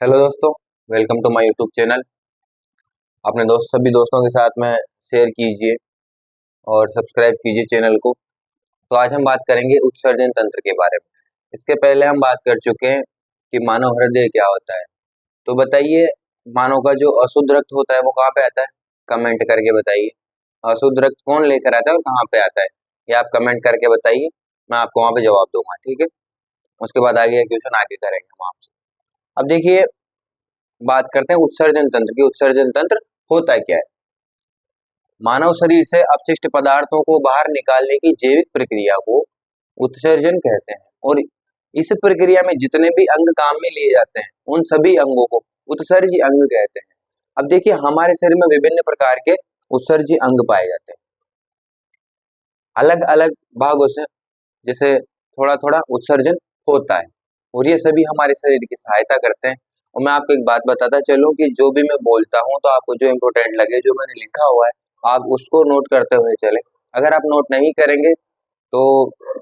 Hello दोस्तों, welcome to my YouTube channel. अपने सभी दोस्तों के साथ में शेयर कीजिए और सब्सक्राइब कीजिए चैनल को। तो आज हम बात करेंगे उत्सर्जन तंत्र के बारे में। इसके पहले हम बात कर चुके हैं कि मानव हृदय क्या होता है। तो बताइए, मानव का जो अशुद्ध रक्त होता है वो कहाँ पे आता है? कमेंट करके बताइए। अशुद्ध रक्त कौन लेकर आता है और कहाँ पे आता है, ये आप कमेंट करके बताइए। मैं आपको वहाँ पे जवाब दूंगा, ठीक है। उसके बाद आगे क्वेश्चन आगे करेंगे हम आपसे। अब देखिए, बात करते हैं उत्सर्जन तंत्र की। उत्सर्जन तंत्र होता क्या है? मानव शरीर से अपशिष्ट पदार्थों को बाहर निकालने की जैविक प्रक्रिया को उत्सर्जन कहते हैं। और इस प्रक्रिया में जितने भी अंग काम में लिए जाते हैं उन सभी अंगों को उत्सर्जी अंग कहते हैं। अब देखिए, हमारे शरीर में विभिन्न प्रकार के उत्सर्जी अंग पाए जाते हैं, अलग अलग भागों से जैसे थोड़ा थोड़ा उत्सर्जन होता है, और ये सभी हमारे शरीर की सहायता करते हैं। और मैं आपको एक बात बताता चलूं कि जो भी मैं बोलता हूं तो आपको जो इम्पोर्टेंट लगे, जो मैंने लिखा हुआ है, आप उसको नोट करते हुए चले। अगर आप नोट नहीं करेंगे तो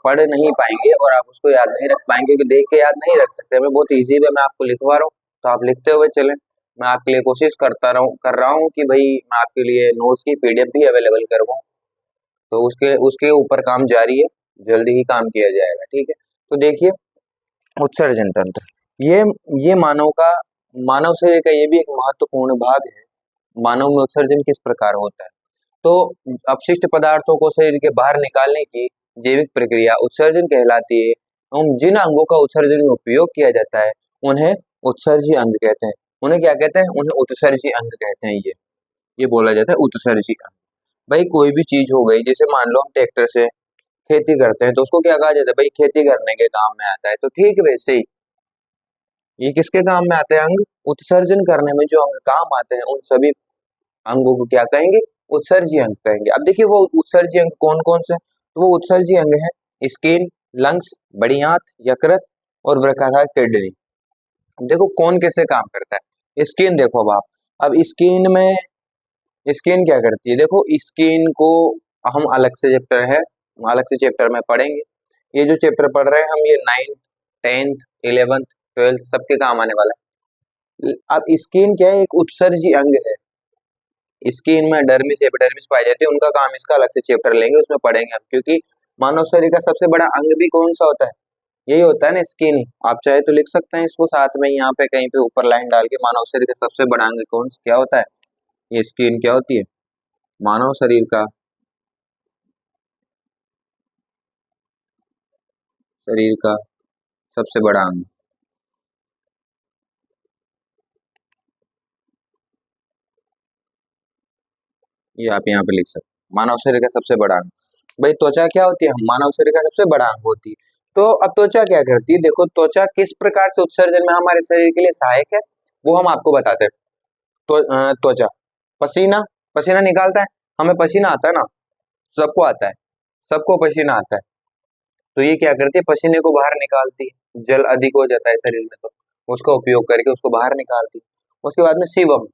पढ़ नहीं पाएंगे और आप उसको याद नहीं रख पाएंगे, क्योंकि देख के याद नहीं रख सकते। मैं बहुत ईजी वे मैं आपको लिखवा रहा हूँ, तो आप लिखते हुए चलें। मैं आपके लिए कोशिश कर रहा हूँ कि भाई मैं आपके लिए नोट्स की पीडीएफ भी अवेलेबल करवाऊँ। तो उसके उसके ऊपर काम जारी है, जल्दी ही काम किया जाएगा, ठीक है। तो देखिए, उत्सर्जन तंत्र ये मानव शरीर का ये भी एक महत्वपूर्ण भाग है। मानव में उत्सर्जन किस प्रकार होता है? तो अपशिष्ट पदार्थों को शरीर के बाहर निकालने की जैविक प्रक्रिया उत्सर्जन कहलाती है। एवं जिन अंगों का उत्सर्जन में उपयोग किया जाता है उन्हें उत्सर्जी अंग कहते हैं। उन्हें क्या कहते हैं? उन्हें उत्सर्जी अंग कहते हैं। ये बोला जाता है उत्सर्जी अंग। भाई, कोई भी चीज हो गई, जैसे मान लो हम ट्रैक्टर से खेती करते हैं तो उसको क्या कहा जाता है? भाई, खेती करने के काम में आता है। तो ठीक वैसे ही ये किसके काम में आते हैं? अंग। उत्सर्जन करने में जो अंग काम आते हैं उन सभी अंगों को क्या कहेंगे? उत्सर्जी अंग कहेंगे। अब देखिए, वो उत्सर्जी अंग कौन कौन से? तो वो उत्सर्जी अंग है स्किन, लंग्स, बड़ी आंत, यकृत और वृक्काकार किडनी। देखो कौन कैसे काम करता है। स्किन देखो, अब स्किन में स्किन क्या करती है? देखो, स्किन को हम अलग से चैप्टर है, अलग से चैप्टर में पढ़ेंगे। ये जो चैप्टर पढ़ रहे हैं हम, ये 9th 10th 11th 12th सबके काम आने वाला है। अब स्किन क्या है? एक उत्सर्जी अंग है। स्किन में डर्मिस एपिडर्मिस पाई जाती है, उनका काम इसका अलग से चैप्टर लेंगे, उसमें पढ़ेंगे हम। क्योंकि मानव शरीर का सबसे बड़ा अंग भी कौन सा होता है? यही होता है ना, स्किन ही। आप चाहे तो लिख सकते हैं इसको साथ में, यहाँ पे कहीं पे ऊपर लाइन डाल के, मानव शरीर का सबसे बड़ा अंग क्या होता है? ये स्किन क्या होती है? मानव शरीर का सबसे बड़ा अंग। ये आप यहाँ पे लिख सकते हैं, मानव शरीर का सबसे बड़ा अंग। भाई, त्वचा क्या होती है? मानव शरीर का सबसे बड़ा अंग होती है। तो अब त्वचा क्या करती है? देखो, त्वचा किस प्रकार से उत्सर्जन में हमारे शरीर के लिए सहायक है, वो हम आपको बताते हैं। तो त्वचा पसीना पसीना निकालता है। हमें पसीना आता है ना, सबको आता है, सबको पसीना आता है। तो ये क्या करती है? पसीने को बाहर निकालती है। जल अधिक हो जाता है शरीर में तो उसका उपयोग करके उसको बाहर निकालती है। उसके बाद में सीवम।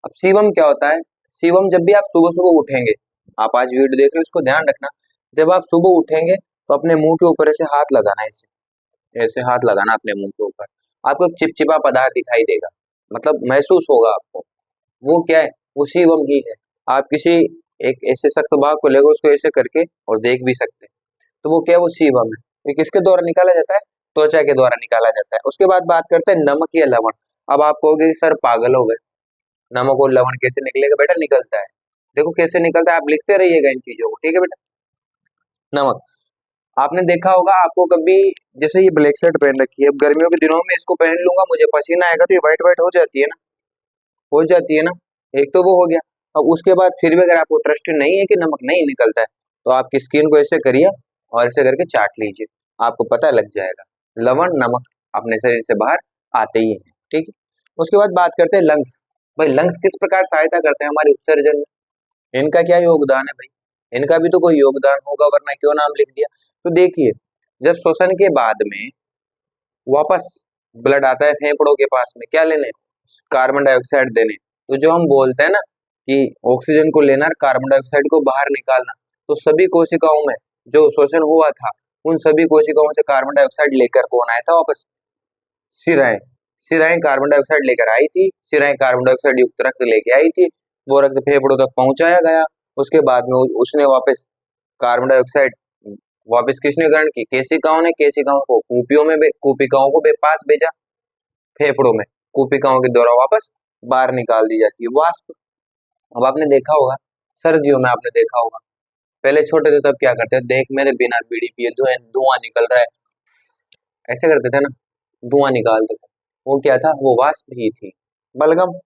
अब सीवम क्या होता है? सीवम, जब भी आप सुबह सुबह उठेंगे, आप आज वीडियो देख रहे हो इसको ध्यान रखना। जब आप सुबह उठेंगे तो अपने मुंह के ऊपर ऐसे हाथ लगाना, ऐसे ऐसे हाथ लगाना अपने मुंह के ऊपर। आपको एक चिपचिपा पदार्थ दिखाई देगा, मतलब महसूस होगा आपको। वो क्या है? वो सीवम ही है। आप किसी एक ऐसे सख्त भाग को लेकर उसको ऐसे करके और देख भी सकते हैं। तो वो क्या है? वो सीवम है। ये किसके द्वारा निकाला जाता है? त्वचा के द्वारा निकाला जाता है। उसके बाद बात करते हैं नमक या लवण। अब आप कहोगे कि सर पागल हो गए, नमक और लवण कैसे निकलेगा? बेटा निकलता है, देखो कैसे निकलता है। आप लिखते रहिएगा इन चीजों को, ठीक है बेटा। नमक, आपने देखा होगा, आपको कभी, जैसे ये ब्लैक शर्ट पहन रखी है, अब गर्मियों के दिनों में इसको पहन लूंगा, मुझे पसीना आएगा तो ये व्हाइट व्हाइट हो जाती है ना, हो जाती है ना। एक तो वो हो गया। अब उसके बाद फिर भी अगर आपको ट्रस्ट नहीं है कि नमक नहीं निकलता है, तो आपकी स्किन को ऐसे करिए और ऐसे करके चाट लीजिए, आपको पता लग जाएगा। लवण नमक अपने शरीर से बाहर आते ही हैं, ठीक है। उसके बाद बात करते हैं लंग्स। भाई, लंग्स किस प्रकार सहायता करते हैं हमारे उत्सर्जन में? इनका क्या योगदान है भाई? इनका भी तो कोई योगदान होगा, वरना क्यों नाम लिख दिया? तो देखिए, जब श्वसन के बाद में वापस ब्लड आता है फेफड़ों के पास में, क्या लेने? कार्बन डाइऑक्साइड देने। तो जो हम बोलते हैं ना कि ऑक्सीजन को लेना और कार्बन डाइऑक्साइड को बाहर निकालना, तो सभी कोशिकाओं में जो शोषण हुआ था, उन सभी कोशिकाओं से कार्बन डाइऑक्साइड लेकर कौन आया था वापस? सिराएं। शिराएं कार्बन डाइऑक्साइड लेकर आई थी, शिराएं कार्बन डाइऑक्साइड युक्त रक्त लेके आई थी, वो रक्त फेफड़ों तक पहुंचाया गया। उसके बाद में उसने वापस कार्बन डाइऑक्साइड वापस किसने ग्रहण की? केशिकाओं ने। केशिकाओं को कूपियों में कूपिकाओं को पास भेजा फेफड़ों में, कूपिकाओं के द्वारा वापस बाहर निकाल दी जाती है वाष्प। अब आपने देखा होगा सर्दियों में, आपने देखा होगा पहले छोटे थे तब क्या करते थे, देख मेरे बिना बीड़ी पिए धुआं धुआं निकल रहा है, ऐसे करते थे ना, धुआं निकालते थे। वो क्या था? वो वाष्प ही थी, बलगम।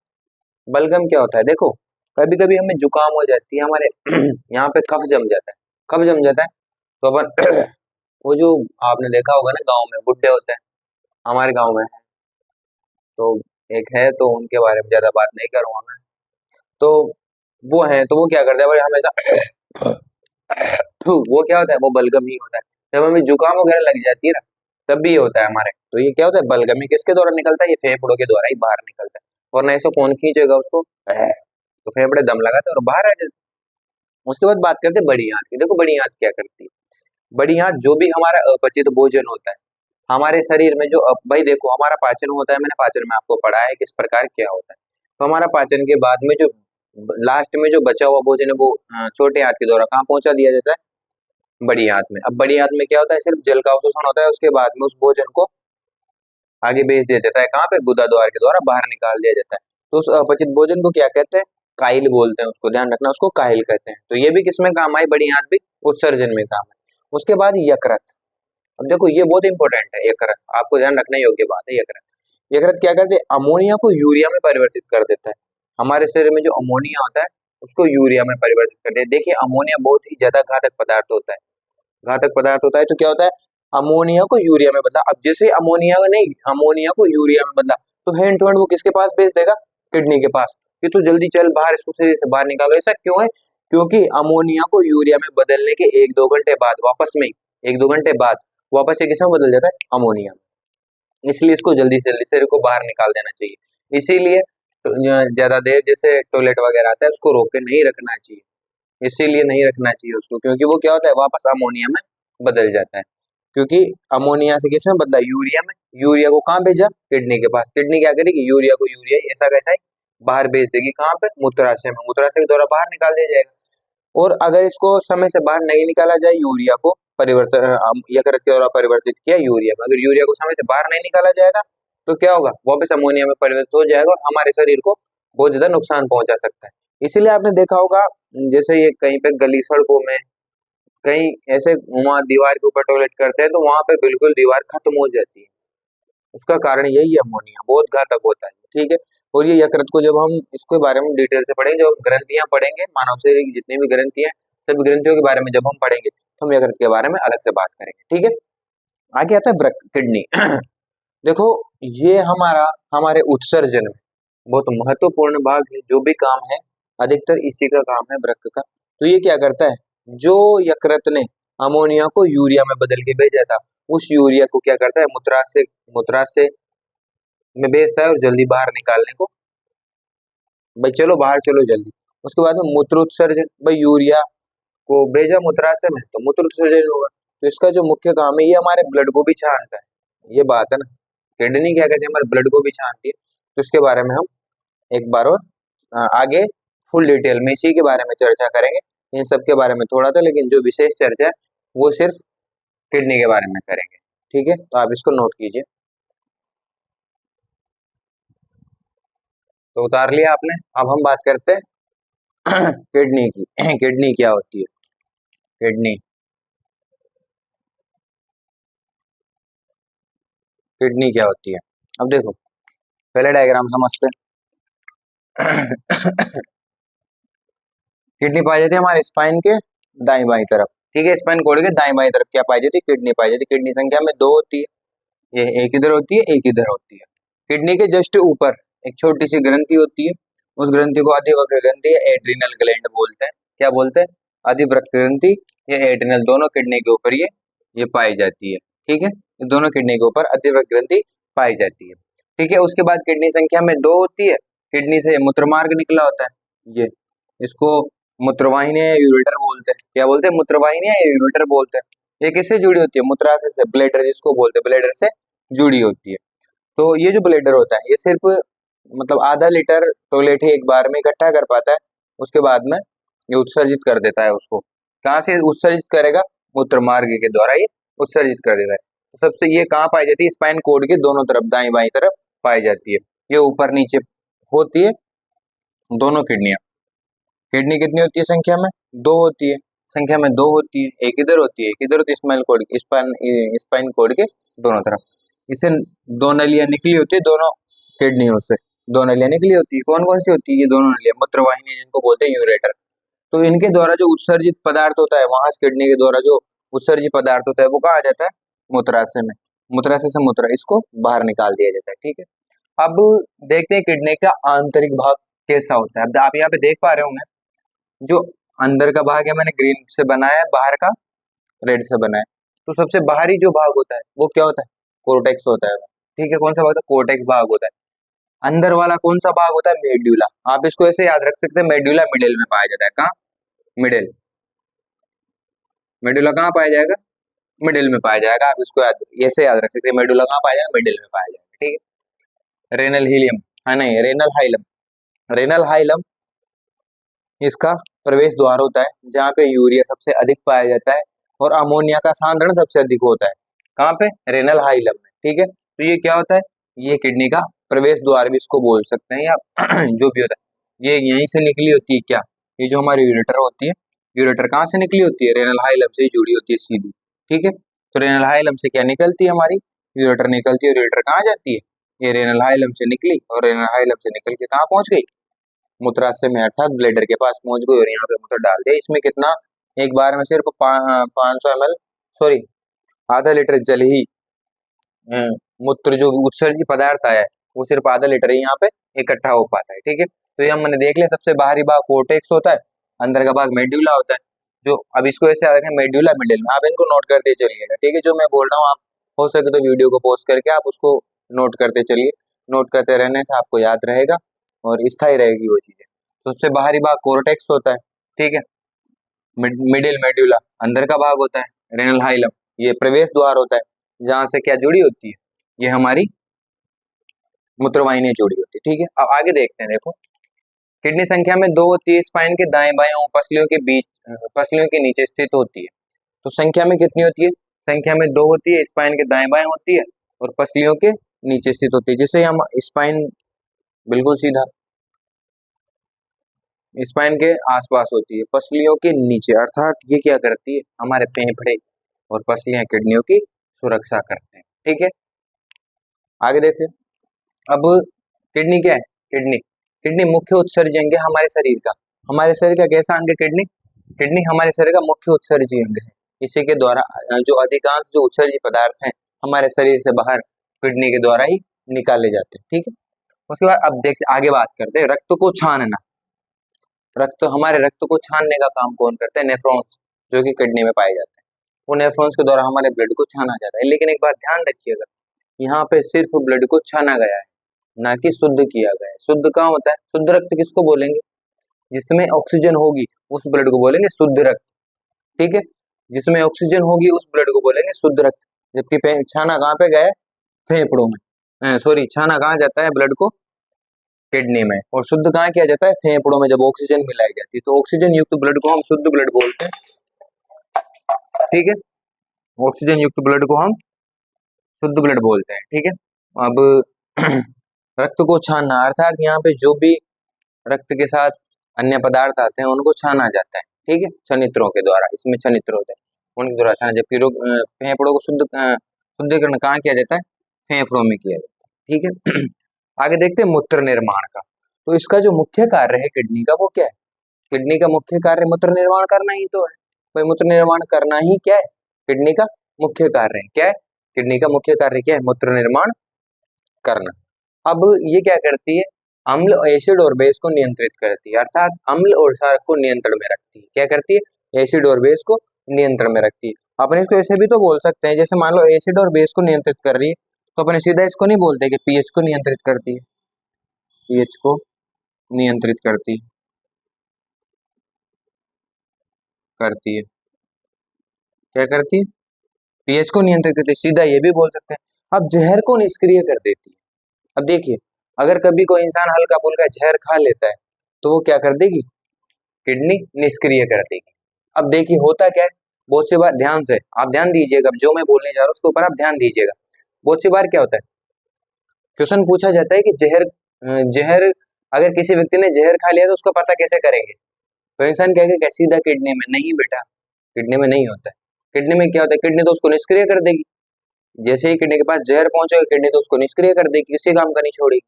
बलगम क्या होता है? देखो कभी कभी हमें जुकाम हो जाती है, हमारे यहाँ पे कफ जम जाता है। कफ जम जाता है तो अपन वो जो आपने देखा होगा ना, गांव में बुड्ढे होते हैं, हमारे गांव में है तो एक है, तो उनके बारे में ज्यादा बात नहीं करूंगा मैं। तो वो है, तो वो क्या करते हैं भाई, हमेशा वो क्या होता है? वो बलगम ही होता है। जब हमें जुकाम वगैरह लग जाती है ना, तब भी ये होता है हमारे। तो ये क्या होता है? बलगम। ये किसके द्वारा निकलता है? ये फेफड़ों के द्वारा ही बाहर निकलता है, वरना ऐसे कौन खींचेगा उसको? तो फेफड़े दम लगाते हैं और बाहर आ जाते हैं। उसके बाद बात करते हैं बड़ी आंत की। देखो बड़ी आंत क्या करती है। बड़ी आंत जो भी हमारा अपचित भोजन होता है हमारे शरीर में, जो भाई देखो हमारा पाचन होता है, मैंने पाचन में आपको पढ़ाया है किस प्रकार क्या होता है। तो हमारा पाचन के बाद में जो लास्ट में जो बचा हुआ भोजन है वो छोटे आंत के द्वारा कहाँ पहुंचा दिया जाता है? बड़ी आंत में। अब बड़ी आंत में क्या होता है? सिर्फ जल का अवशोषण होता है, उसके बाद में उस भोजन को आगे भेज दिया जाता है कहाँ पे? गुदा द्वार के द्वारा बाहर निकाल दिया जाता है। तो उस अपचित भोजन को क्या कहते हैं? काइल बोलते हैं उसको, ध्यान रखना, उसको काइल कहते हैं। तो ये भी किसमें काम आई? बड़ी आंत भी उत्सर्जन में काम है। उसके बाद यकृत। अब देखो ये बहुत इंपॉर्टेंट है, यकृत आपको ध्यान रखने योग्य बात है। यकृत, यकृत क्या करते हैं? अमोनिया को यूरिया में परिवर्तित कर देता है। हमारे शरीर में जो अमोनिया होता है उसको यूरिया में परिवर्तित कर देता है। देखिए अमोनिया बहुत ही ज्यादा घातक पदार्थ होता है, घातक पदार्थ होता है। तो क्या होता है? अमोनिया को यूरिया में बदला। अब जैसे अमोनिया नहीं, अमोनिया को यूरिया में बदला, तो हैंड टू हैंड वो किसके पास भेज देगा? किडनी के पास, कि तू जल्दी चल बाहर, इसको शरीर से बाहर निकालो। ऐसा क्यों है? क्योंकि अमोनिया को यूरिया में बदलने के 1-2 घंटे बाद वापस में 1-2 घंटे बाद वापस से किसमें बदल जाता है? अमोनिया। इसलिए इसको जल्दी से जल्दी शरीर को बाहर निकाल देना चाहिए। इसीलिए तो ज्यादा देर जैसे टॉयलेट वगैरह आता है उसको रोक के नहीं रखना चाहिए, इसीलिए नहीं रखना चाहिए उसको, क्योंकि वो क्या होता है? वापस अमोनिया में बदल जाता है। क्योंकि अमोनिया से किसमें बदला? यूरिया में। यूरिया को कहाँ भेजा? किडनी के पास। किडनी क्या करेगी? यूरिया को यूरिया ही ऐसा कैसा ही बाहर भेज देगी। कहाँ पे? मूत्राशय में। मूत्राशय के द्वारा बाहर निकाल दिया जाएगा। और अगर इसको समय से बाहर नहीं निकाला जाए, यूरिया को परिवर्तन यकृत के द्वारा परिवर्तित किया यूरिया में, अगर यूरिया को समय से बाहर नहीं निकाला जाएगा तो क्या होगा? वापस अमोनिया में परिवर्तित हो जाएगा और हमारे शरीर को बहुत ज्यादा नुकसान पहुंचा सकता है। इसीलिए आपने देखा होगा जैसे ये कहीं पे गली सड़कों में कहीं ऐसे वहां दीवार के ऊपर टॉयलेट करते हैं तो वहां पे बिल्कुल दीवार खत्म हो जाती है। उसका कारण यही है, अमोनिया बहुत घातक होता है। ठीक है। और ये यकृत को जब हम इसके बारे में डिटेल से पढ़ेंगे, जब हम ग्रंथियां पढ़ेंगे, मानव शरीर की जितनी भी ग्रंथियां, सभी ग्रंथियों के बारे में जब हम पढ़ेंगे तो हम यकृत के बारे में अलग से बात करेंगे। ठीक है। आगे आता है वृक्क, किडनी। देखो ये हमारे उत्सर्जन में बहुत महत्वपूर्ण भाग है। जो भी काम है अधिकतर इसी का काम है, वृक्क का। तो ये क्या करता है? जो यकृत ने अमोनिया को यूरिया में बदल के भेजा था, उस यूरिया को क्या करता है? मूत्राशय में भेजता है और जल्दी बाहर निकालने को, भाई चलो बाहर चलो जल्दी। उसके बाद में मूत्रोत्सर्जन, भाई यूरिया को भेजा मूत्राशय में तो मूत्रोत्सर्जन होगा। तो इसका जो मुख्य काम है, ये हमारे ब्लड को भी छानता है। ये बात है ना, किडनी क्या कहते हैं? हमारे ब्लड को भी छानती है। तो इसके बारे में हम एक बार और आगे फुल डिटेल में इसी के बारे में चर्चा करेंगे। इन सब के बारे में थोड़ा था, लेकिन जो विशेष चर्चा है वो सिर्फ किडनी के बारे में करेंगे। ठीक है, तो आप इसको नोट कीजिए। तो उतार लिया आपने। अब हम बात करते हैं किडनी की। किडनी क्या होती है? किडनी, किडनी क्या होती है? अब देखो पहले डायग्राम समझते हैं। किडनी पाई जाती है हमारे स्पाइन के दाई बाई तरफ। ठीक है, स्पाइन कोड के दाई बाई तरफ क्या पाई जाती है? किडनी पाई जाती है। किडनी संख्या में 2 होती है, ये एक इधर होती है, एक इधर होती है। किडनी के जस्ट ऊपर एक छोटी सी ग्रंथि होती है, उस ग्रंथि को अधिवृक्क ग्रंथि या एड्रिनल ग्लैंड बोलते हैं। क्या बोलते हैं? अधिवृक्क ग्रंथि या एड्रिनल, दोनों किडनी के ऊपर ये पाई जाती है। ठीक है, ये दोनों किडनी के ऊपर अधिवृक्क ग्रंथि पाई जाती है। ठीक है, उसके बाद किडनी संख्या में 2 होती है। किडनी से मूत्रमार्ग निकला होता है, ये इसको मूत्रवाहिनी या यूरेटर बोलते हैं। क्या बोलते हैं? मूत्रवाहिनी या यूरेटर बोलते हैं। ये किससे जुड़ी होती है? मूत्राशय से, ब्लैडर जिसको बोलते हैं, ब्लैडर से जुड़ी होती है। तो ये जो ब्लेडर होता है ये सिर्फ मतलब आधा लीटर टॉयलेट ही एक बार में इकट्ठा कर पाता है। उसके बाद में ये उत्सर्जित कर देता है उसको। कहाँ से उत्सर्जित करेगा? मूत्र मार्ग के द्वारा ये उत्सर्जित कर देता है। तो सबसे ये कहाँ पाई जाती है? स्पाइन कोड के दोनों तरफ, दाएं बाएं तरफ पाई जाती है। ये ऊपर नीचे होती है दोनों किडनियां। किडनी कितनी होती है संख्या में? दो होती है। संख्या में दो होती है, एक इधर होती है एक इधर होती है, स्पाइन कोड के दोनों तरफ। इसे दो नलियां निकली होती है दोनों किडनियों से, दो नलियां निकली होती है। कौन कौन सी होती है? ये दोनों नलियां मूत्रवाहिनी जिनको बोलते हैं यूरेटर। तो इनके द्वारा जो उत्सर्जित पदार्थ होता है, वहां से किडनी के द्वारा जो उत्सर्जित पदार्थ होता है वो कहा जाता है? मूत्राशय में। मूत्राशय से मूत्र इसको बाहर निकाल दिया जाता है। ठीक है, अब देखते हैं किडनी का आंतरिक भाग कैसा होता है। अब आप यहाँ पे देख पा रहे होंगे जो अंदर का भाग है मैंने ग्रीन से बनाया है, बाहर का रेड से बनाया है। तो सबसे बाहरी जो भाग होता है वो क्या होता है? कोर्टेक्स होता है। ठीक है, कौन सा भाग होता है? कोर्टेक्स भाग होता है। अंदर वाला कौन सा भाग होता है? मेड्यूला। आप इसको ऐसे याद रख सकते हैं, मेड्यूला मिडिल में पाया जाता है। कहाँ? मिडिल। मेडुला कहाँ पाया जाएगा? मिडिल में पाया जाएगा। आप इसको ऐसे याद रख सकते हैं, मेडुला कहाँ पाया जाएगा? मिडिल में पाया जाएगा। ठीक है, रेनल हीलियम, हाँ नहीं रेनल हाइलम। रेनल हाइलम इसका प्रवेश द्वार होता है जहाँ पे यूरिया सबसे अधिक पाया जाता है और अमोनिया का सांद्रण सबसे अधिक होता है। कहाँ पे? रेनल हाइलम में। ठीक है, तो ये क्या होता है? ये किडनी का प्रवेश द्वार भी इसको बोल सकते हैं, या जो भी होता है ये यहीं से निकली होती है। क्या? ये जो हमारी यूरेटर होती है, यूरेटर कहाँ से निकली होती है? रेनल हाइलम से ही जुड़ी होती है सीधी। ठीक है, तो रेनल हाइलम से क्या निकलती है? हमारी यूरेटर निकलती है। यूरेटर कहाँ जाती है? ये रेनल हाइलम से निकली और रेनल हाइलम से निकल के कहाँ पहुंच गई? मूत्राशय में, अर्थात ब्लेडर के पास पहुंच गई और यहाँ पे मूत्र डाल दिया। इसमें कितना? एक बार में सिर्फ 500 ml, सॉरी आधा लीटर जल ही मूत्र जो उत्सर्जित पदार्थ आया है वो सिर्फ आधा लीटर ही यहाँ पे इकट्ठा हो पाता है। ठीक है, तो ये हमने देख लिया। सबसे बाहरी भाग कोर्टेक्स होता है, अंदर का भाग मेड्यूला होता है। जो अब इसको ऐसे याद रखें, मेड्यूला मिडिल में। आप इनको नोट करते चलिएगा। ठीक है, जो मैं बोल रहा हूँ आप हो सके तो वीडियो को पॉज करके आप उसको नोट करते चलिए। नोट करते रहने से आपको याद रहेगा और स्थायी रहेगी वो चीजें। सबसे बाहरी भाग कोर्टेक्स होता है। ठीक है, मिडिल मेड्यूला अंदर का भाग होता है। रेनल हाइलम ये प्रवेश द्वार होता है जहां से क्या जुड़ी होती है? ये हमारी मूत्रवाहिनी जुड़ी होती है। ठीक है, अब आगे देखते हैं। देखो, किडनी संख्या में दो होती है, स्पाइन के दाएं बाएं पसलियों के बीच, पसलियों के नीचे स्थित होती है। तो संख्या में कितनी होती है? संख्या में दो होती है, स्पाइन के दाएं बाएं होती है और पसलियों के नीचे स्थित होती है। जिसे हम स्पाइन बिल्कुल सीधा, स्पाइन के आसपास होती है, पसलियों के नीचे। अर्थात ये क्या करती है? हमारे फेफड़े और पसलियां किडनियों की सुरक्षा करते हैं। ठीक है, आगे देखें। अब किडनी क्या है? किडनी किडनी मुख्य उत्सर्जी अंग है हमारे शरीर का। हमारे शरीर का कैसा अंग है किडनी? किडनी हमारे शरीर का मुख्य उत्सर्जी अंग है। इसी के द्वारा जो अधिकांश जो उत्सर्जी पदार्थ हैं हमारे शरीर से बाहर किडनी के द्वारा ही निकाले जाते हैं। ठीक है, उसके बाद अब देखते आगे बात करते हैं रक्त को छानना। रक्त, हमारे रक्त को छानने का काम कौन करते हैं? नेफ्रॉन्स, जो कि किडनी में पाए जाते हैं। वो नेफ्रॉन्स के द्वारा हमारे ब्लड को छाना जाता है। लेकिन एक बात ध्यान रखिएगा, यहाँ पे सिर्फ ब्लड को छाना गया है, ना कि शुद्ध किया गया है। शुद्ध कहाँ होता है? शुद्ध रक्त किसको बोलेंगे? जिसमें ऑक्सीजन होगी उस ब्लड को बोलेंगे शुद्ध रक्त। ठीक है, जिसमें ऑक्सीजन होगी उस ब्लड को बोलेंगे शुद्ध रक्त। जबकि छाना कहाँ पे गया है? फेफड़ों में, सॉरी छाना कहाँ जाता है ब्लड को? किडनी में। और शुद्ध कहाँ किया जाता है? फेफड़ों में, जब ऑक्सीजन मिलाई जाती है। तो ऑक्सीजन युक्त ब्लड को हम शुद्ध ब्लड बोलते हैं। ठीक है, ऑक्सीजन युक्त ब्लड को हम शुद्ध ब्लड बोलते हैं। ठीक है, अब रक्त को छानना अर्थात यहाँ पे जो भी रक्त के साथ अन्य पदार्थ आते हैं उनको छाना जाता है। ठीक है, छनित्रों के द्वारा। इसमें छनित्र होते हैं उनके द्वारा छाना। जबकि फेफड़ों को शुद्धिकरण कहाँ किया जाता है? फेफड़ों में किया जाता है। ठीक है, आगे देखते हैं मूत्र निर्माण का। तो इसका जो मुख्य कार्य है किडनी का वो क्या है? किडनी का मुख्य कार्य मूत्र निर्माण करना ही तो है। भाई मूत्र निर्माण करना ही क्या है? किडनी का मुख्य कार्य है। क्या है? किडनी का मुख्य कार्य क्या है? मूत्र निर्माण करना। अब ये क्या करती है? अम्ल, एसिड और बेस को नियंत्रित करती है। अर्थात अम्ल और क्षार को नियंत्रण में रखती है। क्या करती है? एसिड और बेस को नियंत्रण में रखती है। अपन इसको ऐसे भी तो बोल सकते हैं, जैसे मान लो एसिड और बेस को नियंत्रित कर रही है, तो अपन सीधा इसको नहीं बोलते कि पीएच को नियंत्रित करती है। पीएच को नियंत्रित करती है। क्या करती है? पीएच को नियंत्रित करती है। सीधा ये भी बोल सकते हैं। अब जहर को निष्क्रिय कर देती है। अब देखिए, अगर कभी कोई इंसान हल्का फुल्का जहर खा लेता है तो वो क्या कर देगी, किडनी निष्क्रिय कर देगी। अब देखिए होता क्या है, बहुत सी बार, ध्यान से आप ध्यान दीजिएगा, अब जो मैं बोलने जा रहा हूँ उसके ऊपर आप ध्यान दीजिएगा। बहुत सी बार क्या होता है, क्वेश्चन पूछा जाता है कि जहर अगर किसी व्यक्ति ने जहर खा लिया तो उसको पता कैसे करेंगे, तो इंसान कहेगा कि सीधा किडनी में। नहीं बेटा, किडनी में नहीं होता है। किडनी में क्या होता है, किडनी तो उसको निष्क्रिय कर देगी। जैसे ही किडनी के पास जहर पहुंचेगा, किडनी तो उसको निष्क्रिय कर देगी, किसी काम का नहीं छोड़ेगी।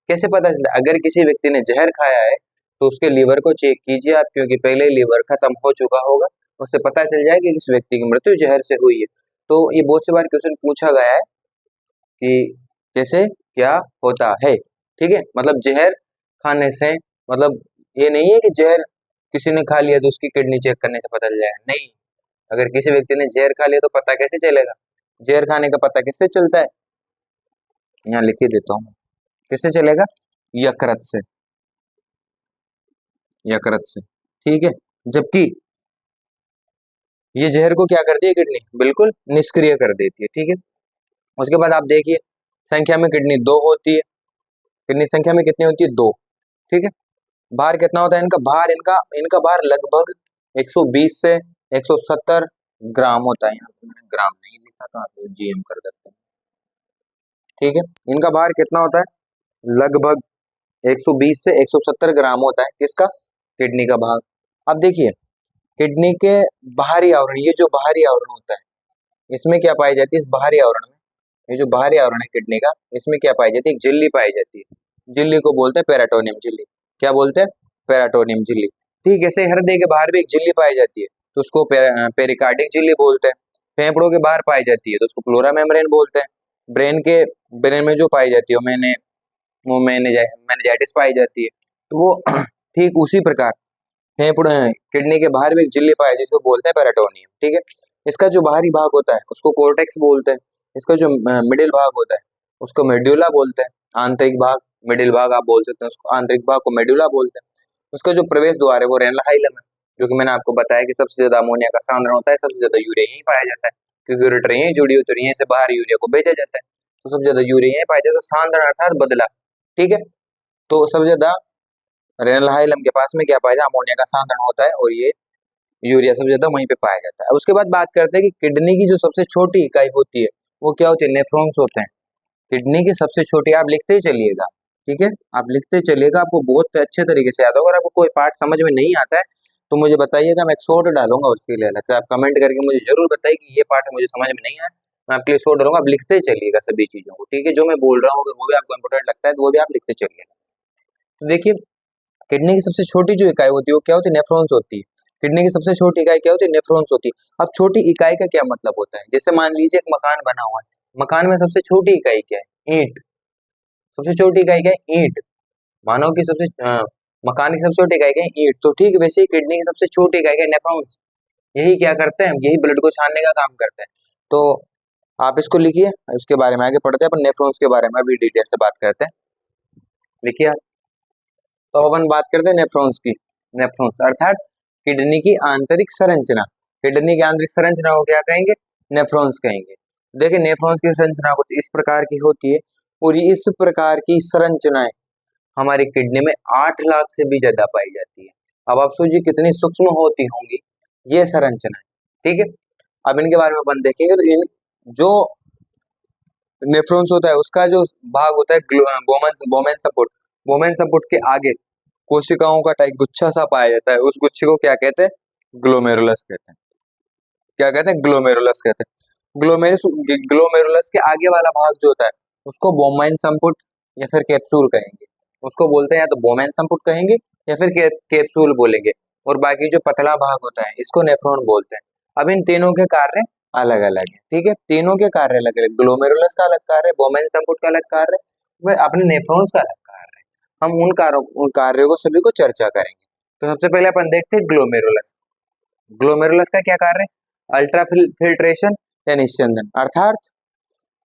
कैसे पता चलता है, अगर किसी व्यक्ति ने जहर खाया है तो उसके लीवर को चेक कीजिए आप, क्योंकि पहले ही लीवर खत्म हो चुका होगा, उससे पता चल जाएगा कि किस व्यक्ति की मृत्यु जहर से हुई है। तो ये बहुत सी बार क्वेश्चन पूछा गया है कि कैसे क्या होता है, ठीक है। मतलब जहर खाने से, मतलब ये नहीं है कि जहर किसी ने खा लिया तो उसकी किडनी चेक करने से पता चल जाएगा, नहीं। अगर किसी व्यक्ति ने जहर खा लिया तो पता कैसे चलेगा, जहर खाने का पता किससे चलता है, यहाँ लिख ही देता हूँ, किससे चलेगा, यकृत से, यकृत से, ठीक है। जबकि ये जहर को क्या करती है किडनी, बिल्कुल निष्क्रिय कर देती है, ठीक है। उसके बाद आप देखिए, संख्या में किडनी दो होती है, किडनी संख्या में कितनी होती है, दो, ठीक है। भार कितना होता है इनका, भार इनका इनका भार लगभग 120 से 170 ग्राम होता है। यहाँ पे मैंने ग्राम नहीं लिखा तो आप जीएम कर देते हैं, ठीक है। इनका भार कितना होता है, लगभग 120 से 170 ग्राम होता है, किसका, किडनी का भाग। अब देखिए, किडनी के बाहरी आवरण, ये जो बाहरी आवरण होता है, इसमें क्या पाई जाती है, इस बाहरी आवरण में, ये जो बाहरी आवरण है किडनी का, इसमें क्या पाई जाती है, एक झिल्ली पाई जाती है। झिल्ली को बोलते हैं पेराटोनियम झिल्ली। क्या बोलते हैं, पेराटोनियम झिल्ली। ठीक है, ऐसे हृदय के बाहर भी एक झिल्ली पाई जाती है तो उसको पेरिकार्डिक झिल्ली बोलते हैं। फेफड़ों के बाहर पाई जाती है तो उसको प्लोरा मेम्ब्रेन बोलते हैं। ब्रेन में जो पाई जाती है वो मेनिंजाइटिस पाई जाती है, तो वो ठीक उसी प्रकार फेफड़े, किडनी के बाहर भी एक झिल्ली पाई जिसको बोलते हैं पेराटोनियम, ठीक है। इसका जो बाहरी भाग होता है उसको कोर्टेक्स बोलते हैं। इसका जो मिडिल भाग होता है उसको मेड्यूला बोलते हैं। आंतरिक भाग, मिडिल भाग आप बोल सकते हैं उसको, आंतरिक भाग को मेड्यूला बोलते हैं। उसका जो प्रवेश द्वार है वो रेनल हाइलम है, जो कि मैंने आपको बताया कि सबसे ज्यादा अमोनिया का सांद्रण होता है, सबसे ज्यादा यूरिया यही पाया जाता है, क्योंकि यूरेटर यही जुड़ी होती है, यहीं से बाहर यूरिया को भेजा जाता है, तो सबसे ज्यादा यूरिया यही पाया जाता है। सांद्रण अर्थात बदला, ठीक है। तो सबसे ज्यादा रेनल हाइलम के पास में क्या पाया जाता है, अमोनिया का सांद्रण होता है, और ये यूरिया सबसे ज्यादा वहीं पे पाया जाता है। उसके बाद बात करते हैं कि किडनी की जो सबसे छोटी इकाई होती है वो क्या होती है, नेफ्रॉन्स होते हैं। किडनी की सबसे छोटी, आप लिखते ही चलिएगा, ठीक है, आप लिखते चलिएगा, आपको बहुत अच्छे तरीके से याद होगा। अगर आपको कोई पार्ट समझ में नहीं आता है तो मुझे बताइएगा, मैं एक शॉर्ट डालूंगा उसके लिए अलग से, आप कमेंट करके मुझे जरूर बताइए कि ये पार्ट मुझे समझ में नहीं आया, मैं आपके लिए शॉर्ट डालूंगा, आप लिखते चलिएगा सभी चीजों को, ठीक है। जो मैं बोल रहा हूँ अगर वो भी आपको इंपोर्टेंट लगता है तो वो भी आप लिखते चलिएगा। तो देखिए, किडनी की सबसे छोटी जो इकाई होती है वो क्या होती है, नेफ्रॉन्स होती है। किडनी की सबसे छोटी इकाई क्या होती है, नेफ्रॉन्स होती है। अब छोटी इकाई का क्या मतलब होता है, जैसे मान लीजिए एक मकान बना हुआ है, मकान में सबसे छोटी इकाई क्या है, ईंट। सबसे छोटी इकाई क्या है, ईंट। मानो कि मकान की सबसे छोटी इकाई क्या है, ईंट। तो ठीक वैसे ही किडनी की सबसे छोटी इकाई क्या है, नेफ्रॉन्स। यही क्या करते हैं, यही ब्लड को छानने का काम करते हैं। तो आप इसको लिखिए, इसके बारे में आगे पढ़ते हैं अपन, नेफ्रॉन्स के बारे में अभी डिटेल से बात करते हैं। लिखिए आप। तो अपन बात करते हैं नेफ्रॉन्स की। नेफ्रॉन्स अर्थात किडनी की आंतरिक संरचना। किडनी की आंतरिक संरचना को क्या कहेंगे, नेफ्रॉन्स कहेंगे। देखिए, नेफ्रॉन्स की संरचना कुछ इस प्रकार की होती है, और इस प्रकार की संरचनाएं हमारी किडनी में 8 लाख से भी ज्यादा पाई जाती है। अब आप सोचिए कितनी सूक्ष्म होती होंगी ये संरचनाएं, ठीक है। अब इनके बारे में अपन देखेंगे, तो इन जो नेफ्रॉन्स होता है उसका जो भाग होता है बोमेन सपोर्ट, बोमेन सपोर्ट के आगे कोशिकाओं का टाइप गुच्छा सा पाया जाता है, उस गुच्छे को क्या कहते हैं, ग्लोमेरुलस कहते हैं। क्या कहते हैं, ग्लोमेरुलस कहते हैं। ग्लोमेरुलस के आगे वाला भाग जो होता है उसको बोमेन संपुट या फिर कैप्सूल कहेंगे। उसको बोलते हैं या तो बोमेन संपुट कहेंगे या फिर कैप्सूल बोलेंगे, और बाकी जो पतला भाग होता है इसको नेफ्रॉन बोलते हैं। अब इन तीनों के कार्य अलग अलग है, ठीक है, तीनों के कार्य अलग अलग, ग्लोमेरुलस का अलग कार्य, बोमेन संपुट का अलग कार्य, अपने नेफ्रॉन्स का अलग कार्य है। हम उन कार्यों को सभी को चर्चा करेंगे। तो सबसे पहले अपन देखते हैं ग्लोमेरुलस। ग्लोमेरुलस का क्या कार्य है, अल्ट्रा फिल्ट्रेशन या निस्यंदन, अर्थात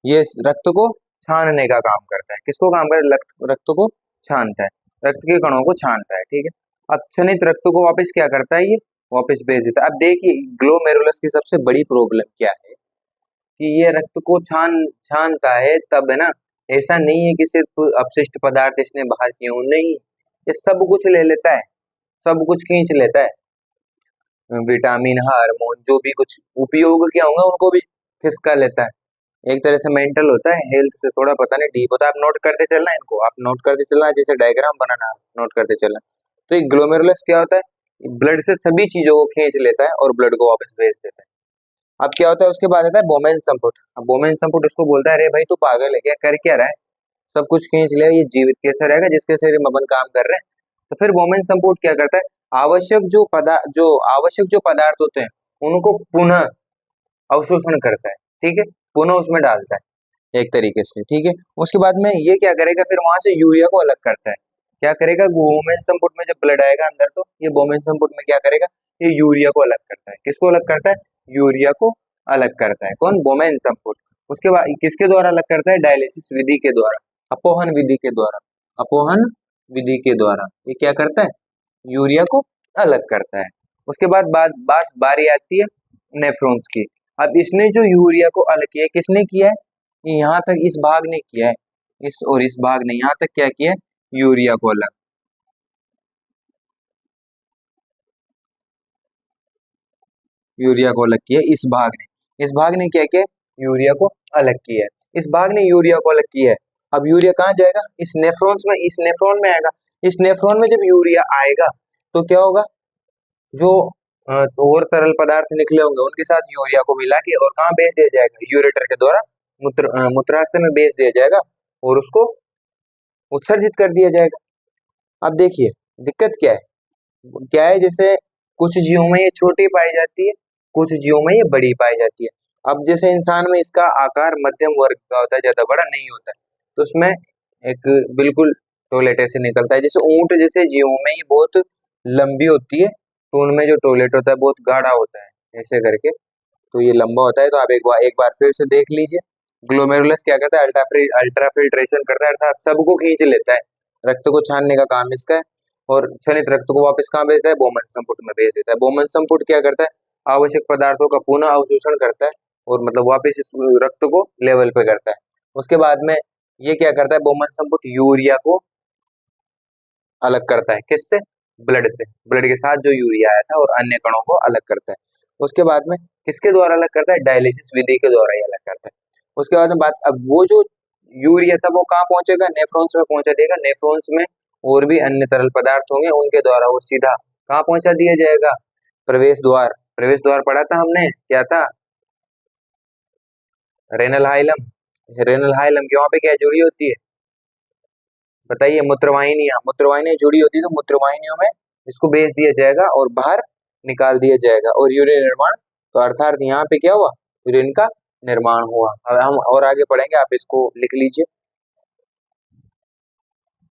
ये रक्त को छानने का काम करता है। किसको काम करता है, रक्त को छानता है, रक्त के कणों को छानता है, ठीक है। अब छनित रक्त को वापस क्या करता है, ये वापस भेज देता है। अब देखिए, ग्लोमेरुलस की सबसे बड़ी प्रॉब्लम क्या है कि ये रक्त को छानता है तब, है ना, ऐसा नहीं है कि सिर्फ अपशिष्ट पदार्थ इसने बाहर किए हों, नहीं, ये सब कुछ ले लेता है, सब कुछ खींच लेता है, विटामिन, हार्मोन, जो भी कुछ उपयोग किया होंगे उनको भी खिसका लेता है। एक तरह से मेंटल होता है, हेल्थ से थोड़ा पता नहीं डीप होता है। आप नोट करते चलना इनको, आप नोट करते चलना, जैसे डायग्राम बनाना नोट करते चलना। तो ये ग्लोमेरुलस क्या होता है, ब्लड से सभी चीजों को खींच लेता है और ब्लड को वापस भेज देता है। अब क्या होता है, उसके बाद आता है बोमेन संपुट। अब बोमेन संपुट उसको बोलता है, अरे भाई तू पागल है क्या, कर क्या रहा है, सब कुछ खींच लिया, ये जीवित कैसे रहेगा जिसके शरीर में अपन काम कर रहे हैं। तो फिर बोमेन संपुट क्या करता है, आवश्यक जो पदार्थ होते हैं उनको पुनः अवशोषण करता है, ठीक है, पुनः उसमें डालता है एक तरीके से, ठीक है। उसके बाद में ये क्या करेगा, फिर वहां से यूरिया को अलग करता है। क्या करेगा, बोमेन संपुट में जब ब्लड आएगा अंदर, तो ये बोमेन संपुट में क्या करेगा, ये यूरिया को अलग करता है। किसको अलग करता है, यूरिया को अलग करता है, कौन, बोमेन संपुट। उसके बाद किसके द्वारा अलग करता है, डायलिसिस विधि के द्वारा, अपोहन विधि के द्वारा, अपोहन विधि के द्वारा ये क्या करता है, यूरिया को अलग करता है। उसके बाद बात बारी आती है नेफ्रॉन्स की। अब इसने जो यूरिया को अलग किया है, किसने किया है, ये यहाँ तक इस भाग ने किया है, इस और इस भाग ने यहाँ तक क्या किया है, यूरिया को अलग, यूरिया को अलग किया है इस भाग ने, इस भाग ने क्या किया, यूरिया को अलग किया है, इस भाग ने यूरिया को अलग किया है। अब यूरिया कहाँ जाएगा, इस नेफ्रॉन्स में, इस नेफ्रॉन में आएगा। इस नेफ्रॉन में जब यूरिया आएगा तो क्या होगा, जो और तरल पदार्थ निकले होंगे उनके साथ यूरिया को मिला के और कहाँ भेज दिया जाएगा, यूरेटर के द्वारा मूत्राशय में भेज दिया जाएगा और उसको उत्सर्जित कर दिया जाएगा। अब देखिए दिक्कत क्या है, जैसे कुछ जीवों में ये छोटी पाई जाती है, कुछ जीवों में ये बड़ी पाई जाती है। अब जैसे इंसान में इसका आकार मध्यम वर्ग का होता है, ज्यादा बड़ा नहीं होता है, तो उसमें एक बिल्कुल टॉयलेट ऐसे निकलता है। जैसे ऊंट जैसे जीवों में ये बहुत लंबी होती है, तो उनमें जो टॉयलेट होता है बहुत गाढ़ा होता है ऐसे करके, तो ये लंबा होता है। तो आप एक बार फिर से देख लीजिए, ग्लोमेरुलस क्या करता है, अल्ट्रा फिल्ट्रेशन करता है, अर्थात सबको खींच लेता है, रक्त को छानने का काम इसका है, और क्षनित रक्त को वापस कहाँ भेजता है, बोमन संपुट में भेज देता है। बोमन संपुट क्या करता है, आवश्यक पदार्थों का पुनः अवशोषण करता है और मतलब वापस इस रक्त को लेवल पे करता है। उसके बाद में ये क्या करता है, बोमन संपुट यूरिया को अलग करता है, किससे, ब्लड से, ब्लड के साथ जो यूरिया आया था और अन्य कणों को अलग करता है। उसके बाद में किसके द्वारा अलग करता है, डायलिसिस विधि के द्वारा ही अलग करता है। उसके बाद में बात, अब वो जो यूरिया था वो कहाँ पहुंचेगा, नेफ्रॉन्स में पहुंचा देगा, नेफ्रॉन्स में और भी अन्य तरल पदार्थ होंगे उनके द्वारा वो सीधा कहाँ पहुंचा दिया जाएगा, प्रवेश द्वार। प्रवेश द्वार पढ़ा था हमने, क्या था, रेनल हाइलम। रेनल हाइलम की वहां पे क्या जुड़ी होती है, बताइए, मूत्रवाहिनियां जुड़ी होती है, तो मूत्रवाहिनियों में इसको भेज दिया जाएगा और बाहर निकाल दिया जाएगा और यूरिन निर्माण, तो अर्थात यहाँ पे क्या हुआ, यूरिन का निर्माण हुआ। अब हम और आगे पढ़ेंगे, आप इसको लिख लीजिए।